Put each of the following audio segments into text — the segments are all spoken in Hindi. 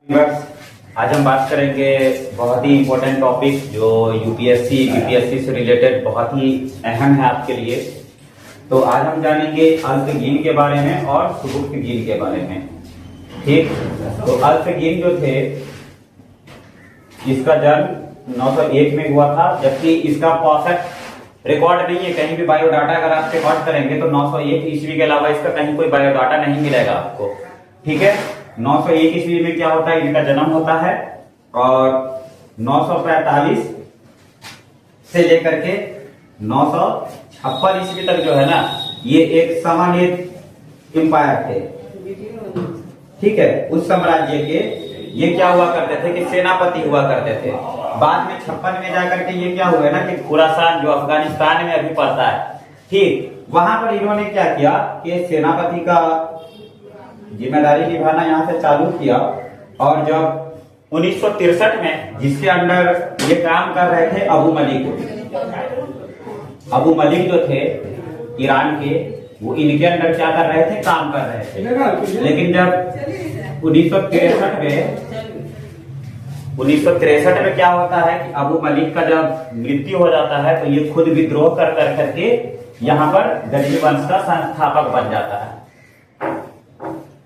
बस आज हम बात करेंगे बहुत ही इम्पोर्टेंट टॉपिक जो यूपीएससी बीपीएससी से रिलेटेड बहुत ही अहम है आपके लिए। तो आज हम जानेंगे अल्पगीन के बारे में और सुबुक्तगीन के बारे में। ठीक, तो अल्पगीन जो थे इसका जन्म 901 में हुआ था, जबकि इसका परफेक्ट रिकॉर्ड नहीं है। कहीं भी बायोडाटा अगर आप रिकॉर्ड करेंगे तो 901 ईस्वी के अलावा इसका कहीं कोई बायोडाटा नहीं मिलेगा आपको। ठीक है, 901 ईस्वी में क्या होता है, इनका जन्म होता है और 945 से लेकर के 956 ईस्वी तक जो है ना, ये एक सामान्य एम्पायर थे। ठीक है, उस साम्राज्य के ये क्या हुआ करते थे कि सेनापति हुआ करते थे। बाद में 56 में जाकर के ये क्या हुआ ना कि खुरासान जो अफगानिस्तान में अभी पड़ता है, ठीक, वहां पर इन्होंने क्या किया कि सेनापति का जिम्मेदारी निभाना यहाँ से चालू किया। और जब 1963 में जिसके अंडर ये काम कर रहे थे अबू मलिक जो थे ईरान के, वो इनके अंडर क्या कर रहे थे, काम कर रहे थे। लेकिन जब 1963 में क्या होता है कि अबू मलिक का जब मृत्यु हो जाता है तो ये खुद विद्रोह कर करके यहाँ पर गजनी वंश का संस्थापक बन जाता है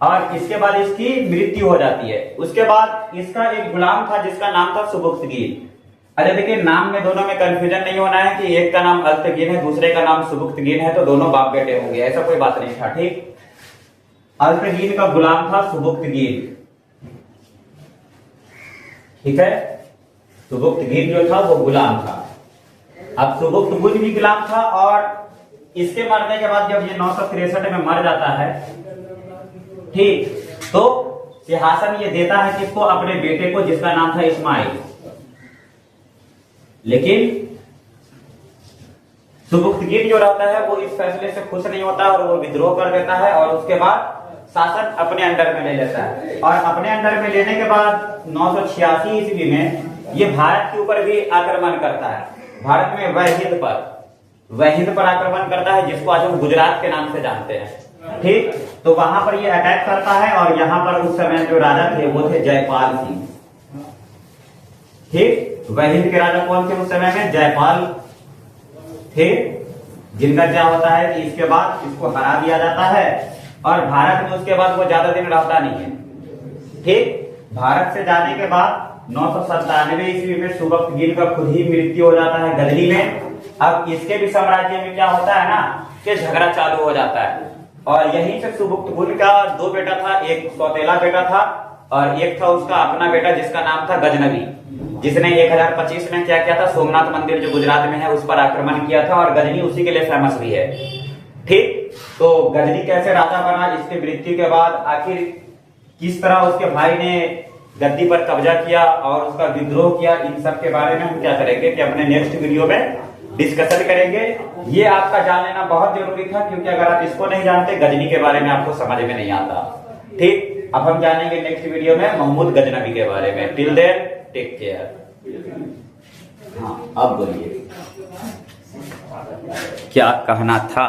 और इसके बाद इसकी मृत्यु हो जाती है। उसके बाद इसका एक गुलाम था जिसका नाम था सुबुक्तगीन। अरे देखिए, नाम में दोनों में कंफ्यूजन नहीं होना है कि एक का नाम अल्पगीन है दूसरे का नाम सुबुक्तगीन है तो दोनों बाप बेटे होंगे, ऐसा कोई बात नहीं था। ठीक, अल्पगीन का गुलाम था सुबुक्तगीन। ठीक है, सुबुक्तगीन जो था वो गुलाम था। अब सुबुक्तगीन भी गुलाम था और इसके मरने के बाद जब ये 963 में मर जाता है, ठीक, तो सिंहासन ये देता है किसको, अपने बेटे को जिसका नाम था इस्माइल। लेकिन सुबुक्तगीन जो रहता है वो इस फैसले से खुश नहीं होता और वो विद्रोह कर देता है और उसके बाद शासन अपने अंडर में ले लेता है। और अपने अंडर में लेने के बाद 986 ईस्वी में ये भारत के ऊपर भी आक्रमण करता है। भारत में वहीद पर आक्रमण करता है, जिसको आज हम गुजरात के नाम से जानते हैं। ठीक, तो वहां पर ये अटैक करता है और यहाँ पर उस समय जो राजा थे वो थे जयपाल सिंह। ठीक, वहीद के राजा कौन थे उस समय में, जयपाल थे, जिनका क्या होता है कि इसके बाद इसको हरा दिया जाता है और भारत में उसके बाद वो ज्यादा दिन रहता नहीं है। ठीक, भारत से जाने के बाद 997 ईस्वी में सुबुक्तगीन का खुद ही मृत्यु हो जाता है गजनी में। अब इसके भी साम्राज्य में क्या होता है ना कि झगड़ा चालू हो जाता है और यहीं से सुबुक्तगीन का दो बेटा था, एक सौतेला बेटा था और एक था उसका अपना बेटा जिसका नाम था गजनवी, जिसने 1025 में क्या किया था, सोमनाथ मंदिर जो गुजरात में है उस पर आक्रमण किया था और गजनी उसी के लिए फेमस भी है। ठीक, तो गजनी कैसे राजा बना, इसके मृत्यु के बाद आखिर किस तरह उसके भाई ने गद्दी पर कब्जा किया और उसका विद्रोह किया, इन सब के बारे में हम क्या करेंगे कि अपने नेक्स्ट वीडियो में डिस्कशन करेंगे। ये आपका जान लेना बहुत जरूरी था क्योंकि अगर आप इसको नहीं जानते गजनी के बारे में आपको समझ में नहीं आता। ठीक, अब हम जानेंगे नेक्स्ट वीडियो में महमूद गजनवी के बारे में। Till then take care. हाँ, अब बोलिए क्या कहना था।